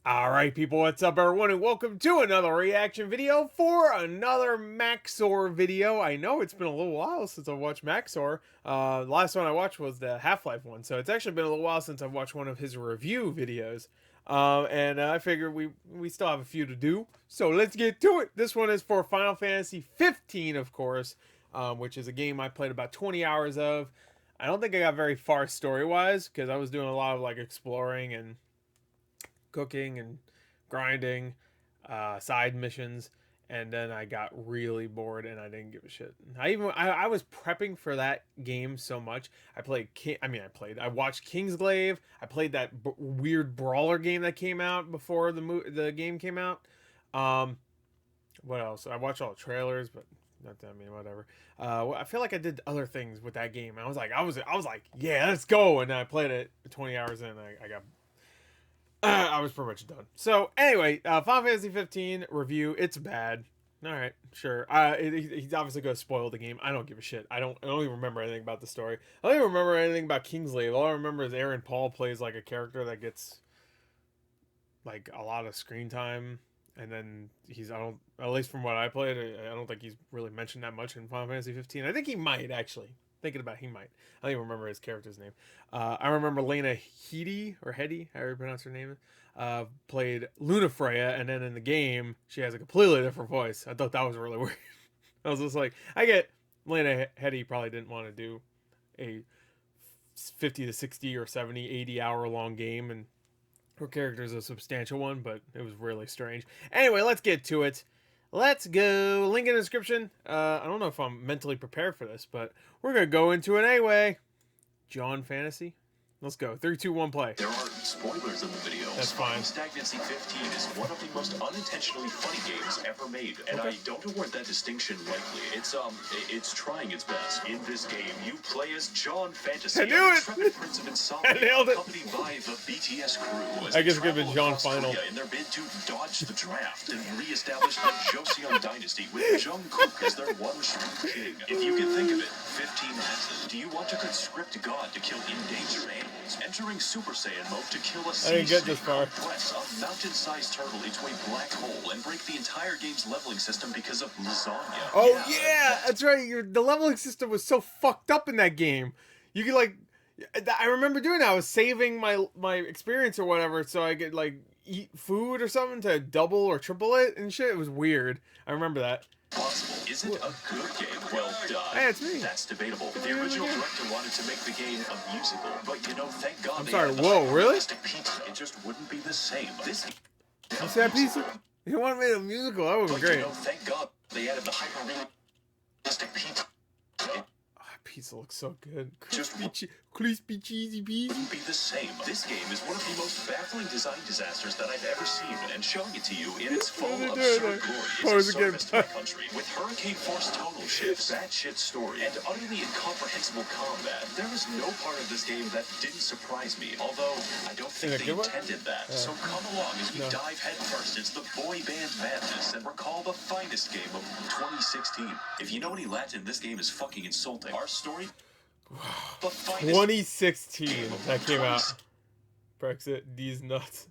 Alright people, what's up everyone, and welcome to another reaction video for another Max0r video. I know it's been a little while since I've watched Max0r. The last one I watched was the Half-Life one, so it's actually been a little while since I've watched one of his review videos. I figured we still have a few to do, so let's get to it. This one is for Final Fantasy 15, of course, which is a game I played about 20 hours of. I don't think I got very far story-wise, because I was doing a lot of like exploring and cooking and grinding, side missions, and then I got really bored and I didn't give a shit. I was prepping for that game so much. I watched Kingsglaive. I played that weird brawler game that came out before the game came out. What else? I watched all the trailers, but whatever. I feel like I did other things with that game. I was like, yeah, let's go, and I played it 20 hours in. I got I was pretty much done. So anyway, Final Fantasy 15 review. It's bad. All right, sure. He's obviously going to spoil the game. I don't give a shit. I don't even remember anything about the story. I don't even remember anything about Kingslave. All I remember is Aaron Paul plays like a character that gets like a lot of screen time, and then at least from what I played, I don't think he's really mentioned that much in Final Fantasy 15. I think he might actually. Thinking about it, he might. I don't even remember his character's name. I remember Lena Headey, or Headey, however you pronounce her name, played Lunafreya, and then in the game, she has a completely different voice. I thought that was really weird. I was just like, I get Lena Headey probably didn't want to do a 50 to 60 or 70, 80 hour long game, and her character is a substantial one, but it was really strange. Anyway, let's get to it. Let's go. Link in the description. I don't know if I'm mentally prepared for this, but we're going to go into it anyway. John Fantasy. Let's go. 3, 2, 1, play. There are spoilers in the video. That's fine. Stagnancy 15 is one of the most unintentionally funny games ever made, and I don't award that distinction lightly. It's trying its best. In this game, you play as John Fantasy, I knew it. Prince of Insomnia, I nailed it. accompanied by the BTS crew. I guess it could have been John Final. In their bid to dodge the draft and re-establish the Joseon dynasty with Jungkook as their one true king. If you can think of it, 15 methods. Do you want to conscript God to kill endangered animals? Entering Super Saiyan mode to kill a sea snake, press a mountain-sized turtle into a black hole, and break the entire game's leveling system because of lasagna. Oh yeah, that's right. The leveling system was so fucked up in that game. You could like, I remember doing that. I was saving my experience or whatever, so I could like eat food or something to double or triple it and shit. It was weird. I remember that. Possible. Is it a good game? Well done. Hey, it's me. That's debatable. The original director wanted to make the game a musical, but thank God. I'm sorry. Whoa, really? Pizza. It just wouldn't be the same. This. You see that pizza? You want to make a musical? That would be great. Thank God they added the hyper-realistic pizza. Pizza looks so good. Crispy cheesy pizza. Wouldn't be the same. This game is one of the most baffling design disasters that I've ever seen, and showing it to you in its full absurd glory is a service to my country. With hurricane-force tonal shifts, batshit story, and utterly incomprehensible combat, there is no part of this game that didn't surprise me, although I don't think they intended that. So come along as we dive headfirst into the boy band madness and recall the finest game of 2016. If you know any Latin, this game is fucking insulting. Our story... 2016 that came out. Brexit, these nuts.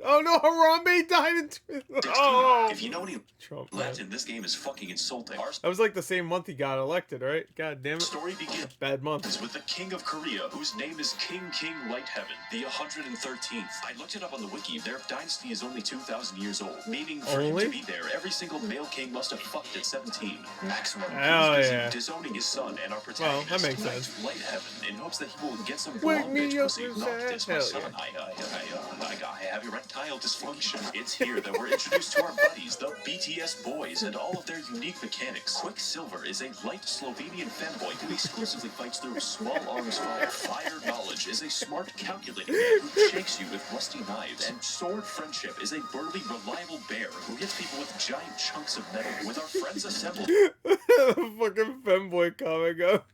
Oh no, Harambe died in Oh! If you know any Trump, Latin, this game is fucking insulting. That was like the same month he got elected, right? God damn it. Story begins bad month. with the King of Korea, whose name is King Lightheaven, the 113th. I looked it up on the wiki. Their dynasty is only 2,000 years old, meaning for him to be there, every single male king must have fucked at 17. Max0r is busy disowning his son and our protagonist, that makes sense. Lightheaven, in hopes that he will get some blonde bitch pussy. Not this my son. I have erectile dysfunction. It's here that we're introduced to our buddies, the BTS boys, and all of their unique mechanics. Quicksilver is a light Slovenian femboy who exclusively fights through small arms fire. Fire Knowledge is a smart, calculating man who shakes you with rusty knives. And Sword Friendship is a burly, reliable bear who hits people with giant chunks of metal. With our friends assembled... Fucking femboy comic up.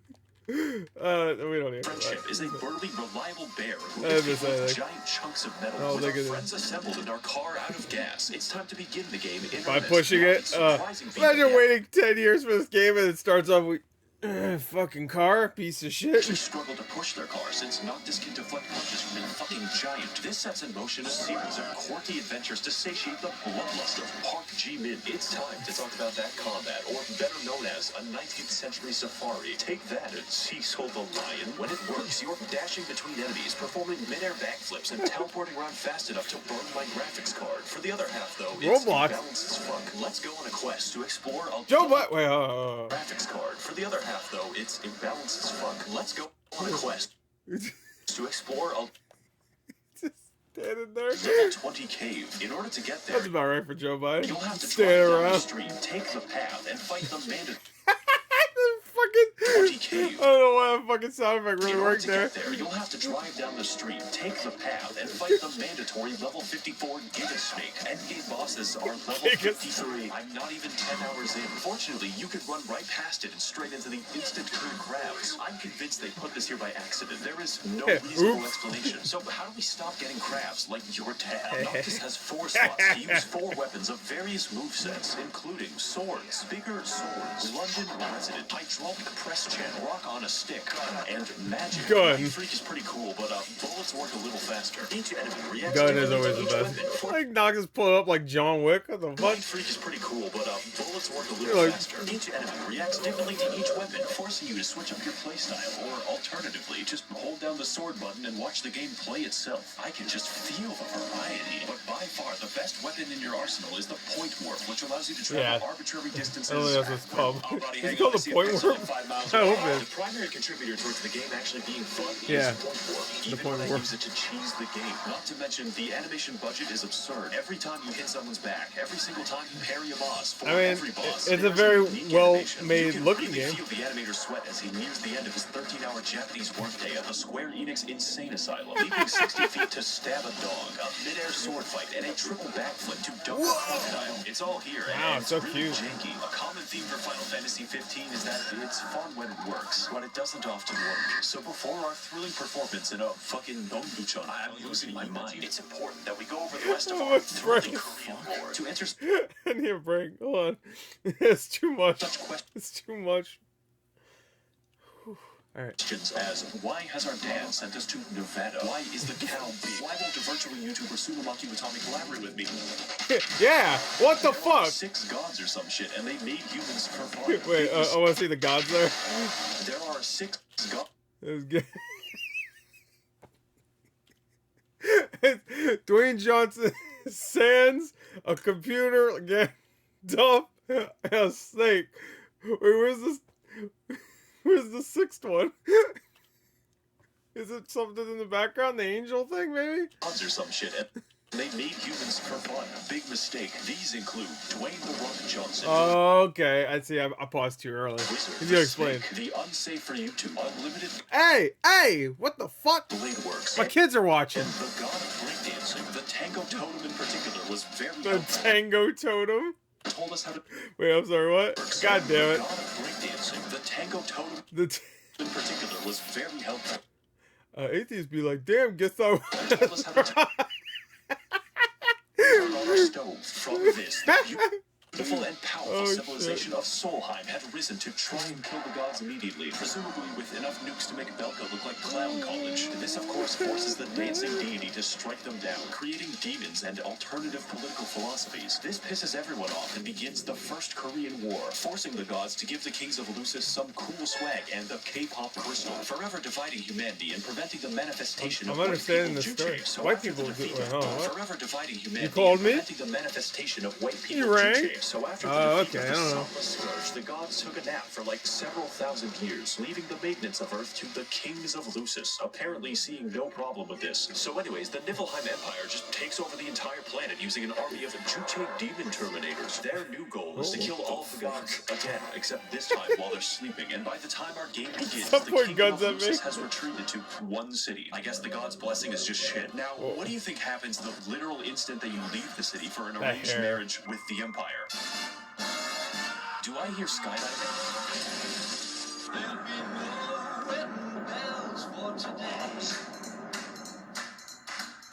We don't need Friendship is a burly, reliable bear who hits people with giant chunks of metal. With our friends assembled and our car out of gas, it's time to begin the game. By pushing it, imagine waiting 10 years for this game and it starts off with Fucking car, piece of shit. They struggle to push their car since Noctis can deflect punches from a fucking giant. This sets in motion a series of quirky adventures to satiate the bloodlust of Park Ji-min. It's time to talk about that combat, or better known as a 19th century safari. Take that and Cecil the Lion. When it works, you're dashing between enemies, performing mid-air backflips, and teleporting around fast enough to burn my graphics card. For the other half, though, it's imbalanced as fuck. Let's go on a quest to explore a graphics card. For the other half, though, it's imbalanced as fuck. Let's go on a quest to explore a just standing there. level 20 cave. In order to get there, That's about right for Joe Biden. you'll have to stand drive down around the stream, take the path, and fight the bandit. Fucking 20 cave. I don't know why that fucking sound effect really In order worked to there. get there, you'll have to drive down the stream, take the path, and fight the mandatory level 54 Giga Snake. Endgame bosses are level 53. I'm not even 10 hours in. Fortunately, you could run right past it and straight into the instant current crabs. I'm convinced they put this here by accident. There is no reasonable explanation. So how do we stop getting crabs like your dad? Noctis has 4 slots to use 4 weapons of various movesets, including swords, bigger swords, London resident, hydraulic press channel, rock on a stick, and magic. Gun. Light Freak is pretty cool, but bullets work a little faster. Each enemy reacts Gun is differently always to the each best. weapon. Like Noctis pull up like John Wick. What the Light fuck? Freak is pretty cool, but bullets work a You're little like- faster. Each enemy reacts differently to each weapon, forcing you to switch up your playstyle, or alternatively, just hold down the sword button and watch the game play itself. I can just feel the variety. But by far, the best weapon in your arsenal is the point warp, which allows you to travel arbitrary distances. I don't think that's what it's called. Oh, buddy, It's hang called on, the I see point pixel warp? at 5 miles I away. hope it is. The primary contributor towards the game actually being fun Yeah. is point warp. Even point when I warp. use it to cheese the game. Not to mention, the animation budget is absurd. Every time you hit someone's back, every single time you parry a boss, for I mean, every boss, it's a there's very unique animation. well-made You can looking really game. feel the animator's sweat as he nears the end of his 13-hour Japanese workday at the Square Enix Insane Asylum, leaping 60 feet to stab a dog, a mid-air sword fight, and a triple backflip to dunk a crocodile. It's all here, Wow, and it's so really cute. janky. A common theme for Final Fantasy 15 is that it's fun when it works, but it doesn't often work. So before our thrilling performance in a fucking Nonbuchon, I'm losing my mind. It's important that we go over the rest of our thrilling Korean lore to answer I need a break. Hold on. It's too much. such questions It's too much. Alright. as why has our dad sent us to Nevada? Why is the cow big? Why won't the virtual YouTuber Sunamaki Watami collaborate with me? Yeah! What the There are fuck? 6 gods or some shit, and they made humans for fun. Wait, I want to see the gods there. There are 6 gods. It was good. Dwayne Johnson, Sans, a computer, again, Duff, and a snake. Wait, where's this? Where's the 6th one? Is it something in the background? The angel thing, maybe? Gods or some shit, and they made humans for fun. Big mistake. These include Dwayne The Rock Johnson. Okay, I see. I paused too early. Wizard, You gotta explain. Snake, the unsafe for YouTube, unlimited Hey! What the fuck? blade works. My kids are watching. And the god of breakdancing, the Tango Totem in particular, was very The helpful. Tango Totem? Told us how to Wait, I'm sorry, what? God damn The it. god of breakdancing, the Tango Totem in particular, was very helpful. Atheists be like, damn, guess I... Told us how to turn on our stove. From this, the beautiful and powerful Oh, civilization of Solheim had risen to try and kill the gods immediately, presumably with enough nukes to make Belka look like Clown College. This, of course, forces the dancing deity to strike them down, creating demons and alternative political philosophies. This pisses everyone off and begins the First Korean War, forcing the gods to give the kings of Lucis some cool swag and the K-pop crystal, forever dividing humanity and preventing the manifestation I'm of white understanding people the story. Juche. So White after people the do- defeat wait, of- hold on, what? forever dividing humanity called and me? preventing the manifestation of white people You rang? Juche. So after the Oh, defeat okay, of I the don't know. Samba Scourge, the gods took a nap for like several thousand years, leaving the maintenance of Earth to the kings of Lucis, apparently seeing no problem with this. So anyways, the Niflheim Empire just takes over the entire planet using an army of Juche demon terminators. Their new goal is to kill all of the gods again, except this time while they're sleeping. And by the time our game begins, Stop the pointing kingdom guns of at me. Lucis has retreated to one city. I guess the god's blessing is just shit. Now, what do you think happens the literal instant that you leave the city for an That arranged hair. marriage with the Empire? Do I hear skydiving?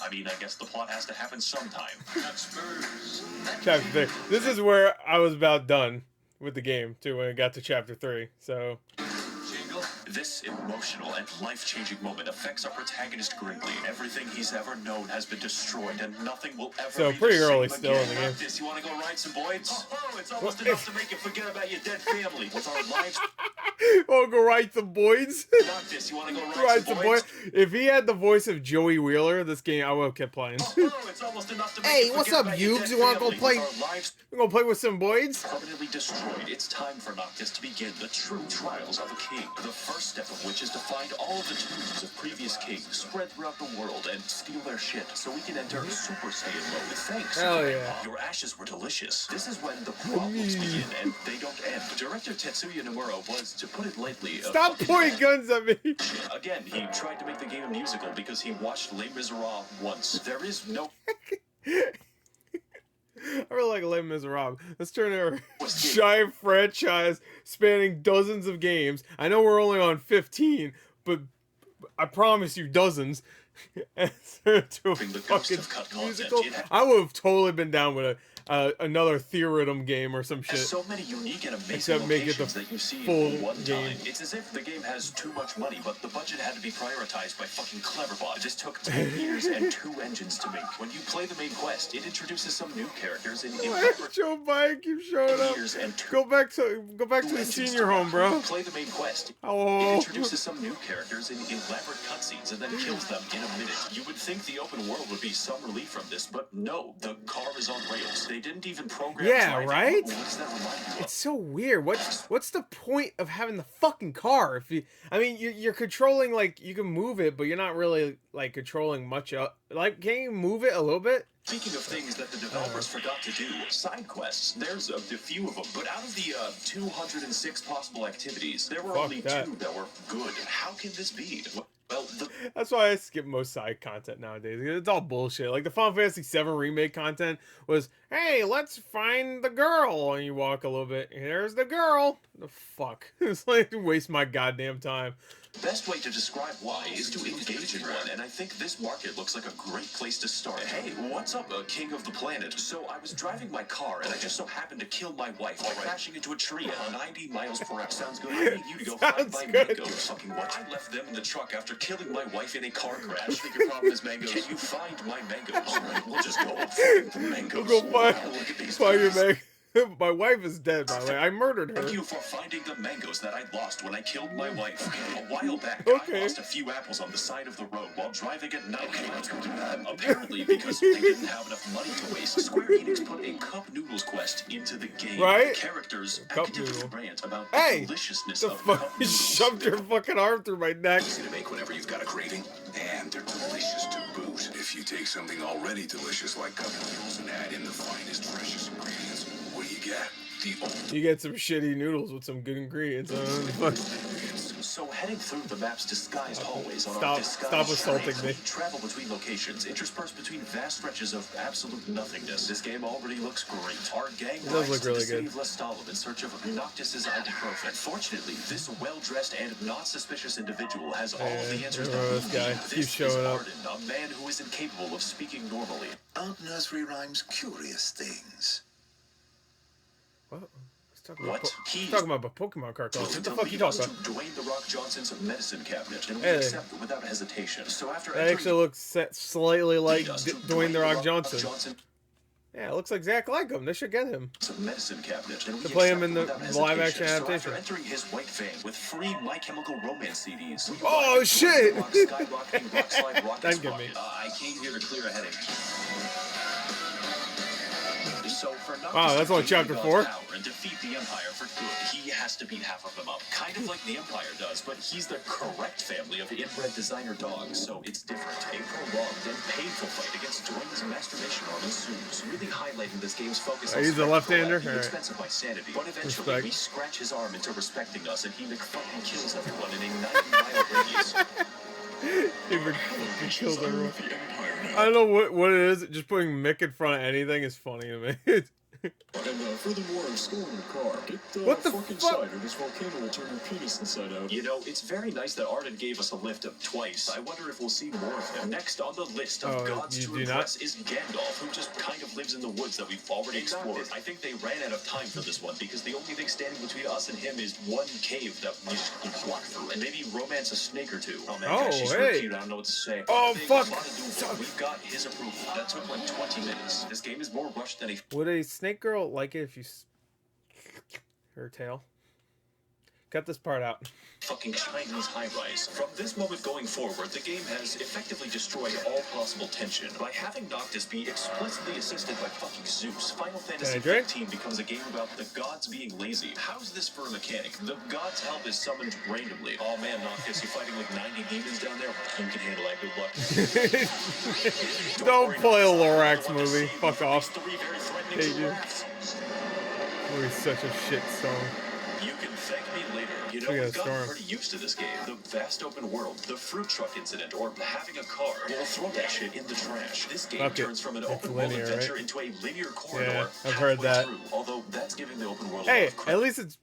I mean, I guess the plot has to happen sometime. Chapter 3. This is where I was about done with the game, too, when it got to Chapter 3. So, This emotional and life-changing moment affects our protagonist greatly. Everything he's ever known has been destroyed, and nothing will ever So be pretty the early same still again. in the game. This, you want to go ride some boys? Oh, it's almost Well, enough to make you forget about your dead family. With our lives... Oh, go ride some boys. Not this, you want to go Ride ride some some boys. boys? If he had the voice of Joey Wheeler, this game I would have kept playing. Oh, it's almost enough to make Hey, you what's forget up, about your Youbs? dead You wanna go family. play? With our lives We're gonna play with some boys. permanently destroyed, it's time for Noctis to begin the true trials of a king. The first step of which is to find all of the tombs of previous kings spread throughout the world and steal their shit so we can enter Super Saiyan mode. Thanks, Hell Grandpa. yeah. Your ashes were delicious. This is when the problems begin, and they don't end. Director Tetsuya Nomura was, to put it lightly, a Stop fucking pointing man. guns at me. Again, he tried to make the game a musical because he watched Les Miserables once. There is no I really like Les Miserables. Let's turn our giant franchise spanning dozens of games. I know we're only on 15, but I promise you dozens. And turn it to a Bring the ghost fucking of cut content. musical. It I would have totally been down with another Theorem game or some shit. There's so many unique and amazing Except make it the locations that you see full in one game. time. It's as if the game has too much money, but the budget had to be prioritized by fucking Cleverbot. This took 10 years and 2 engines to make. When you play the main quest, it introduces some new characters in Joe Biden keeps showing up. years and 2 Go back to the engines senior to home, make. bro. When you play the main quest, it Oh, introduces some new characters in elaborate cutscenes and then kills them in a minute. You would think the open world would be some relief from this, but no, the car is on rails. They didn't even program Yeah, driving. right? What does that remind you of? it's so weird. What's the point of having the fucking car? If you, I mean, you're controlling, like, you can move it, but you're not really like controlling much. Like, can you move it a little bit? Speaking of things that the developers forgot to do, side quests, there's a few of them, but out of the 206 possible activities, there were Fuck only that. 2 that were good. How can this be? Well, the That's why I skip most side content nowadays. It's all bullshit. Like the Final Fantasy VII remake content was, hey, let's find the girl, and you walk a little bit. There's the girl. The fuck? It's like waste my goddamn time. best way to describe why is to engage in one, and I think this market looks like a great place to start. Hey, what's up, king of the planet? So I was driving my car, and I just so happened to kill my wife by crashing into a tree at 90 miles per hour. Sounds good. I need you to go find my mangoes. Fucking what? I left them in the truck after killing my wife in a car crash. I think your problem is mangoes. Can you find my mangoes? We'll just go and find the mangoes. Go find, Wow, look at these find your things. man. My wife is dead, by the way. I murdered her. Thank you for finding the mangoes that I lost when I killed my wife. A while back, Okay. I lost a few apples on the side of the road while driving at night. Apparently, because they didn't have enough money to waste, Square Enix put a cup noodles quest into the game. Right? Characters Cup actively noodle. rant about Hey! the deliciousness The of fuck? cup You noodles. shoved your fucking arm through my neck. Easy to make whenever you've got a craving, and they're delicious to boot. If you take something already delicious like cup noodles and add in the finest, freshest ingredients, what do you get? The old You get some shitty noodles with some good ingredients. So heading through the map's disguised hallways on our Stop disguised assaulting trains, me. we travel between locations, interspersed between vast stretches of absolute nothingness. This game already looks great. Our gang does rides look to the really city good. of Lestalem in search of Noctis's ibuprofen. Fortunately, this well-dressed and not suspicious individual has all of the answers that this we guy need. keeps This is showing up. Arden, a man who is incapable of speaking normally. Aren't nursery rhymes curious things? What? Talking about, What? He's talking about Pokemon cartoons. What the fuck you talking about? Dwayne "The Rock" Johnson's medicine cabinet, and we Hey. accept it without hesitation. So after That actually looks slightly like Dwayne "The Rock" Johnson. Yeah, it looks exactly like him. They should get him. Medicine cabinet, and we To play him accept in the without live-action hesitation. adaptation. So after entering his white van with free My Chemical Romance CDs, we Oh, arrive at shit! Rock skyrocketing rock slide rockets Don't give me. rocket. I came here to clear a headache. So for Noctis Wow, that's to only gain chapter God's 4. power and defeat the Empire for good, he has to beat half of them up. Kind of like the Empire does, but he's the correct family of inbred designer dogs, so it's different. A prolonged and painful fight against Dwayne's masturbation arm ensues, really highlighting this game's focus on He's a left-hander? at the Alright. expense of my sanity. But eventually, Respect. we scratch his arm into respecting us, and he McFucking kills everyone in a 90-mile radius. He killed everyone. I don't know what it is. Just putting Mick in front of anything is funny to me. And furthermore, I'm storing your car. Get What the fuck fuck? inside, or this volcano will turn your penis inside out. You know, it's very nice that Arden gave us a lift of twice. I wonder if we'll see more of him. Next on the list of gods you to do impress is Gandalf, who just kind of lives in the woods that we've already explored. I think they ran out of time for this one because the only thing standing between us and him is one cave that we just walk through, and maybe romance a snake or two. Oh man, Oh, gosh, she's hey. really cute. I don't know what to say. Oh, Big, fuck. lot of doable. We've got his approval. That took like 20 minutes. This game is more rushed than a Would a snake girl like it if you her tail? Cut this part out. fucking Chinese high-rise. From this moment going forward, the game has effectively destroyed all possible tension. By having Noctis be explicitly assisted by fucking Zeus, Final Fantasy 15 becomes a game about the gods being lazy. How's this for a mechanic? The gods' help is summoned randomly. Oh man, Noctis, you're fighting like 90 demons down there? You can handle that, good luck. Don't play a Lorax movie. Fuck off. Three very threatening Hate you. giraffes. Movie's such a shit song. You can thank me later. You know, Look at we've that gotten storm. pretty used to this game. The vast open world, the fruit truck incident, or having a car. We'll throw that shit in the trash. This game Fuck it. turns from an It's open world linear, adventure right? into a linear corridor. Yeah, I've heard halfway that. through, although that's giving the open world a Hey, lot of credit. at least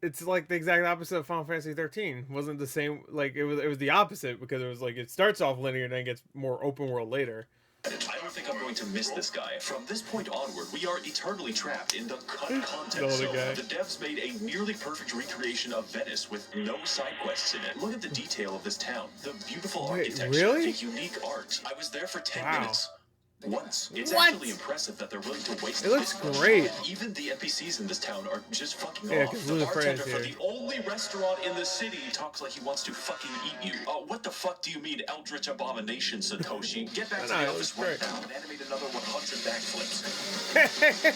it's like the exact opposite of Final Fantasy 13. Wasn't the same, like it was the opposite because it was like it starts off linear and then gets more open world later. I don't think I'm going to miss this guy. From this point onward, we are eternally trapped in the cut content Older zone. guy. The devs made a nearly perfect recreation of Venice with no side quests in it. Look at the detail of this town, the beautiful Wait, architecture, really? the unique art. I was there for 10 Wow. minutes. Once. It's What? actually impressive that they're willing to waste It looks this much great. time. Even the NPCs in this town are just fucking Yeah, off. 'cause The Luna bartender Freya's for here. the only restaurant in the city talks like he wants to fucking eat you. What the fuck do you mean, Eldritch Abomination, Satoshi? Get back to No, the it office looks right great. now and animate another 100 backflips.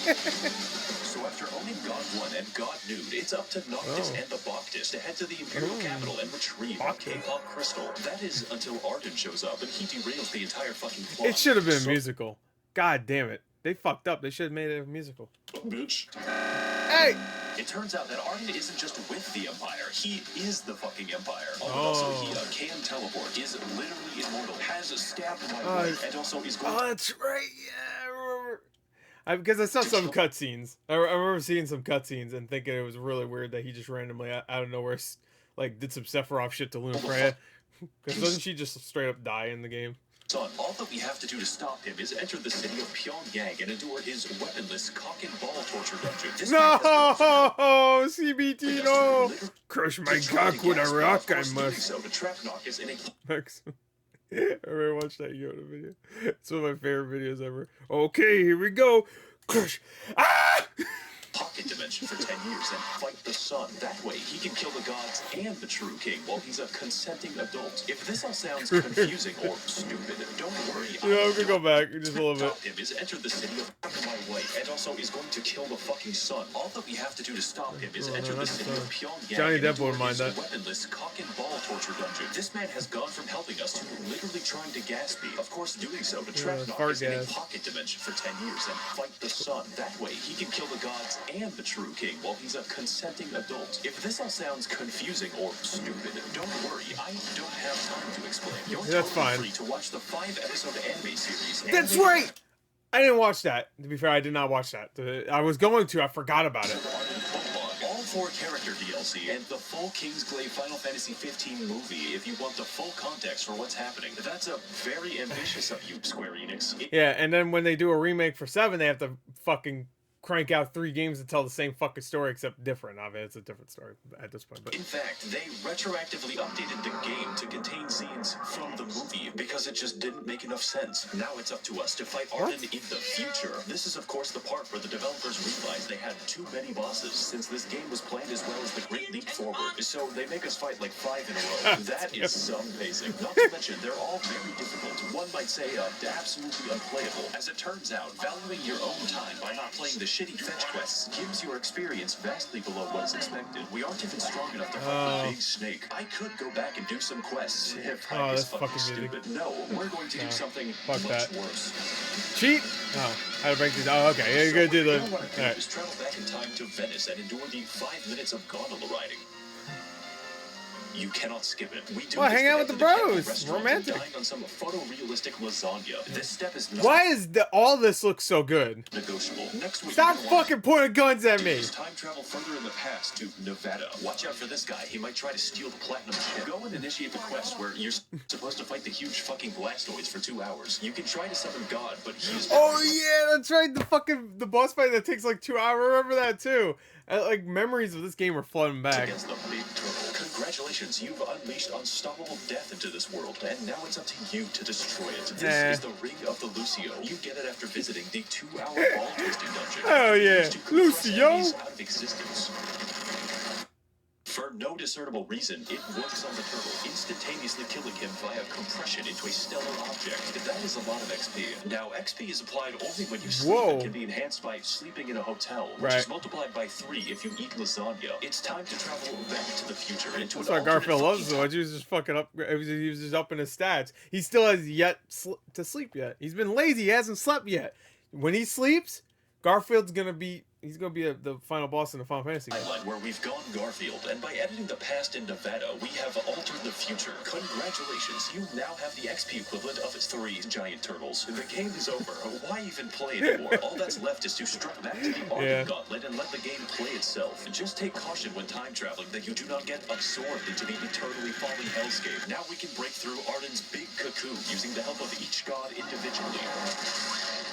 So after owning God 1 and God Nude, it's up to Noctis and the Bacchus to head to the Imperial capital and retrieve a K-pop crystal. That is until Arden shows up and he derails the entire fucking plot. It should have been a So- musical. God damn it. They fucked up. They should have made it a musical. Bitch. Hey! It turns out that Arden isn't just with the Empire, he is the fucking Empire. Also, he can teleport, is literally immortal, has stabbed my wife, and also is going Oh, that's right. Yeah, I remember. Because I saw some cutscenes. I remember seeing some cutscenes and thinking it was really weird that he just randomly out of nowhere like did some Sephiroth shit to Luna Freya. Because doesn't she just straight up die in the game? son. All that we have to do to stop him is enter the city of Pyongyang and endure his weaponless cock and ball torture dungeon. This man has No! CBT, no! Crush my to try to cock with a gasp, rock, of course, I doing must. so to trap Noctis in a Max. I already watched that Yoda video. It's one of my favorite videos ever. Okay, here we go. Crush. Ah! pocket dimension for 10 years and fight the sun. That way, he can kill the gods and the true king while he's a consenting adult. If this all sounds confusing or stupid, don't worry. Yeah, I'm gonna go back just a little bit. Him is enter the city of my wife and also is going to kill the fucking sun. All that we have to do to stop him is enter the city of Pyongyang. Johnny and Depp endure wouldn't mind his that. weaponless cock and ball torture dungeon. This man has gone from helping us to literally trying to gas me. Of course, doing so to trap fart Noctis in a gas. pocket dimension for 10 years and fight the sun. That way, he can kill the gods and the true king while he's a consenting adult. If this all sounds confusing or stupid, don't worry. I don't have time to explain. You're That's totally fine. free to watch the 5-episode anime series. That's Anime right! I didn't watch that. To be fair, I did not watch that. I was going to. I forgot about it. All 4 character DLC and the full Kingsglaive Final Fantasy 15 movie if you want the full context for what's happening. That's a very ambitious of you, Square Enix. Yeah, and then when they do a remake for 7, they have to fucking crank out 3 games to tell the same fucking story except different. I mean, it's a different story at this point. But In fact, they retroactively updated the game to contain scenes from the movie because it just didn't make enough sense. Now it's up to us to fight Arden in the future. This is, of course, the part where the developers realized they had too many bosses since this game was planned as well as the Great Leap Forward. So they make us fight like 5 in a row. That is some pacing. Not to mention, they're all very difficult. One might say absolutely unplayable. As it turns out, valuing your own time by not playing the shitty fetch quests gives your experience vastly below what is expected. We aren't even strong enough to fight the big snake. I could go back and do some quests if I was that's fucking stupid. No, we're going to do something fuck much that. worse. cheat? Oh, how to break these? Oh, okay. Yeah, you're gonna do the. What I want to do Alright. is travel back in time to Venice and endure the 5 minutes of gondola riding. You cannot skip it. We do Well, this hang out to with the get to Campbell bros. restaurant and Romantic. dine on some photorealistic lasagna. This step is not Why is all this looks so good? negotiable. Next week, Stop you're gonna fucking pointing guns at me. want to time travel further in the past to Nevada. Watch out for this guy. He might try to steal the platinum chip. Go and initiate the quest where you're supposed to fight the huge fucking Blastoids for 2 hours. You can try to summon God, but he's Oh yeah, that's right. The boss fight that takes like 2 hours. I remember that too. Like memories of this game are flooding back. against the big turtle. Congratulations, you've unleashed unstoppable death into this world, and now it's up to you to destroy it. This is the Ring of the Lucio. You get it after visiting the 2-hour ball tasting dungeon. Oh yeah, Used to compress Lucio. enemies out of existence. For no discernible reason, it works on the turtle, instantaneously killing him via compression into a stellar object. That is a lot of XP. Now, XP is applied only when you sleep and can be enhanced by sleeping in a hotel, which is multiplied by 3 if you eat lasagna. It's time to travel back to the future into That's an why Garfield alternate loves so much. He was just fucking up. He was just up in his stats. He still has yet to sleep yet. He's been lazy. He hasn't slept yet. When he sleeps, Garfield's gonna be. He's gonna be the final boss in the Final Fantasy game. Where we've gone Garfield, and by editing the past in Nevada, we have altered the future. Congratulations, you now have the XP equivalent of 3 giant turtles. The game is over. Why even play anymore? All that's left is to strut back to the Arden Gauntlet and let the game play itself. Just take caution when time traveling that you do not get absorbed into the eternally falling hellscape. Now we can break through Arden's big cocoon using the help of each god individually.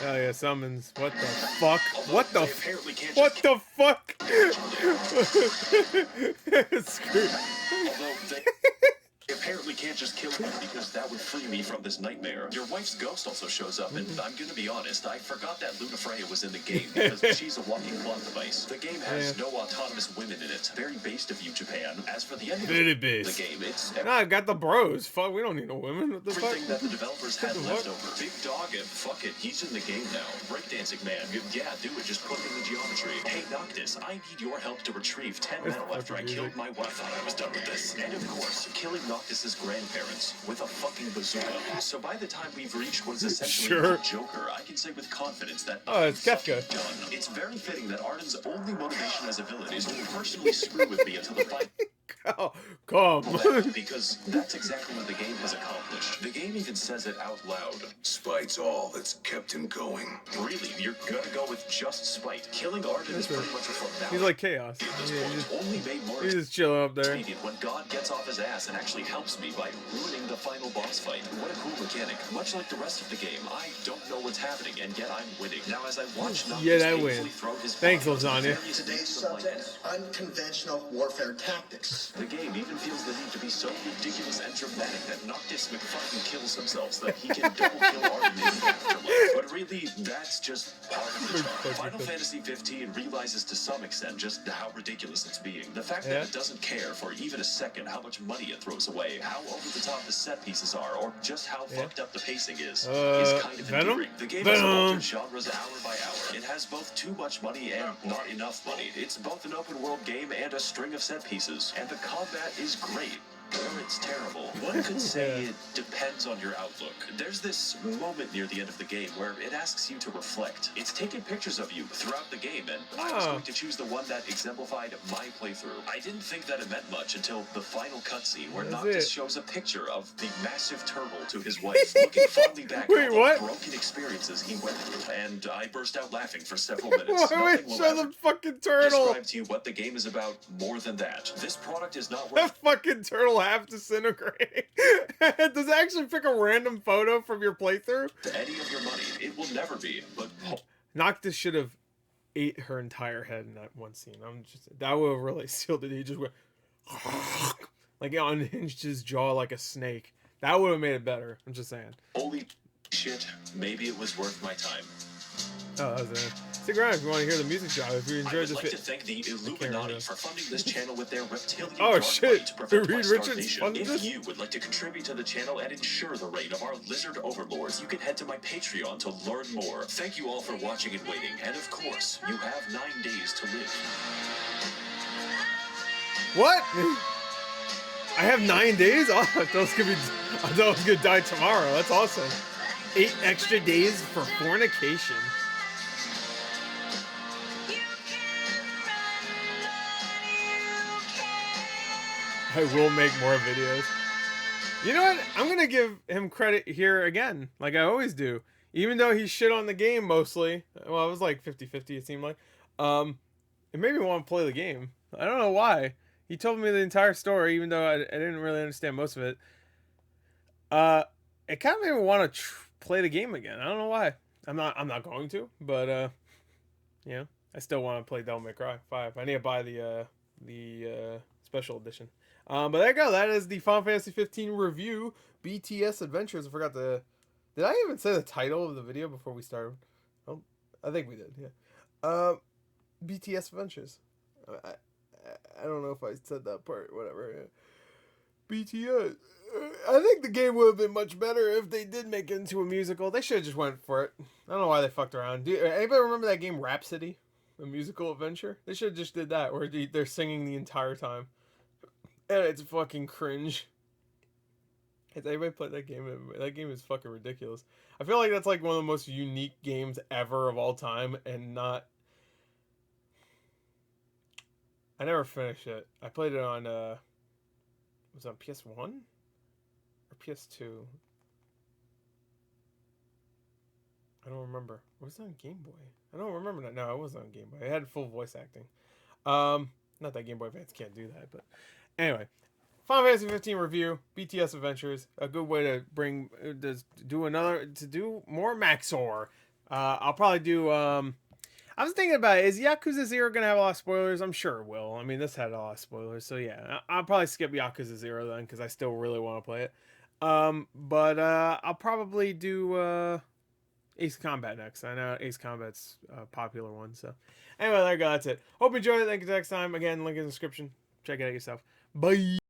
Oh yeah, summons. What the fuck? What the apparently can't What just the fuck? Screw. Although they apparently can't just kill me because that would free me from this nightmare. Your wife's ghost also shows up, and I'm gonna be honest, I forgot that Luna Freya was in the game because she's a walking plot device. The game has no autonomous women in it. Very based of you, Japan. As for the end of Very the based. game, it's Nah, I got the bros. Fuck, we don't need no women. What the fuck? everything that the developers had What the left fuck? over. Big Dog, and fuck it, he's in the game now. Breakdancing man, yeah, do it, just put in the geometry. Hey, Noctis, I need your help to retrieve 10 That's metal after I fucking killed my wife. I thought I was done with this. And of course, killing Noctis's grandparents with a fucking bazooka. So by the time we've reached what is essentially the Joker, I can say with confidence that It's Kefka. done. It's very fitting that Arden's only motivation as a villain is to personally screw with me until the fight. Oh, come. Because that's exactly what the game has accomplished. The game even says it out loud. Spite's all that's kept him going. Really, you're gonna go with just spite. Killing Arden is pretty much a formality. He's like chaos. At this Yeah, point, only made more he's just chilling up there. expedient when God gets off his ass and actually helps me by ruining the final boss fight. What a cool mechanic. Much like the rest of the game, I don't know what's happening, and yet I'm winning. Now, as I watch Noctis I painfully win. throw his Thanks, body into Lasagna. various Today's bits of light, subject, unconventional warfare tactics. the game even feels the need to be so ridiculous and dramatic that Noctis McFucking kills himself so that he can double kill Arden in the afterlife. But really, that's just part of the charm. Final Fantasy 15 realizes to some extent just how ridiculous it's being. The fact that it doesn't care for even a second how much money it throws away, how over the top the set pieces are, or just how fucked up the pacing is kind of Venom? endearing. The game has altered genres hour by hour. It has both too much money and not enough money. It's both an open world game and a string of set pieces. And the combat is great. Or it's terrible. One could say it depends on your outlook. There's this moment near the end of the game where it asks you to reflect. It's taking pictures of you throughout the game, and I was going to choose the one that exemplified my playthrough. I didn't think that it meant much until the final cutscene where Noctis shows a picture of the massive turtle to his wife, looking fondly back on the broken experiences he went through, and I burst out laughing for several minutes. Why would show the fucking turtle? Describe to you what the game is about more than that. This product is not That worth fucking turtle half disintegrating. Does it actually pick a random photo from your playthrough? any of your money. It will never be, but Noctis should have ate her entire head in that one scene. That would have really sealed it. He just went like it unhinged his jaw like a snake. That would have made it better. I'm just saying. holy shit, maybe it was worth my time. Oh, that was it. Stick around if you want to hear the music drop. If you I enjoyed would this like to thank the Illuminati remember. for funding this channel with their reptilian Oh, dark shit. light to prevent Reed my Richards starvation. funded If this? you would like to contribute to the channel and ensure the reign of our lizard overlords, you can head to my Patreon to learn more. Thank you all for watching and waiting, and of course, you have 9 days to live. What? I have 9 days? Oh, I thought I was gonna die tomorrow. That's awesome. 8 extra days for fornication. I will make more videos. You know what? I'm gonna give him credit here again, like I always do. Even though he shit on the game mostly. Well, it was like 50-50, it seemed like. It made me want to play the game. I don't know why. He told me the entire story, even though I didn't really understand most of it. It kind of made me want to play the game again. I don't know why. I'm not going to, but you know, I still want to play Devil May Cry 5. I need to buy the special edition. But there you go. That is the Final Fantasy 15 review, BTS Adventures. I forgot to. Did I even say the title of the video before we started? Oh, I think we did. Yeah. BTS Adventures. I don't know if I said that part. Whatever. Yeah. BTS. I think the game would have been much better if they did make it into a musical. They should have just went for it. I don't know why they fucked around. Do anybody remember that game Rhapsody? A musical adventure? They should have just did that, where they're singing the entire time. And it's fucking cringe. Has anybody played that game? That game is fucking ridiculous. I feel like that's like one of the most unique games ever of all time, and not... I never finished it. I played it on, was it on PS1? Or PS2? I don't remember. Was it on Game Boy? I don't remember that. No, it wasn't on Game Boy. It had full voice acting. Not that Game Boy fans can't do that, but... Anyway. Final Fantasy 15 review, BTS Adventures, a good way to do more Max0r. I'll probably do, I was thinking about it, is Yakuza 0 gonna have a lot of spoilers? I'm sure it will. I mean, this had a lot of spoilers, so yeah, I'll probably skip Yakuza 0 then, because I still really want to play it. But I'll probably do, Ace Combat next. I know Ace Combat's a popular one, so. Anyway, there you go, that's it. Hope you enjoyed it. Thank you next time. Again, link in the description. Check it out yourself. Bye!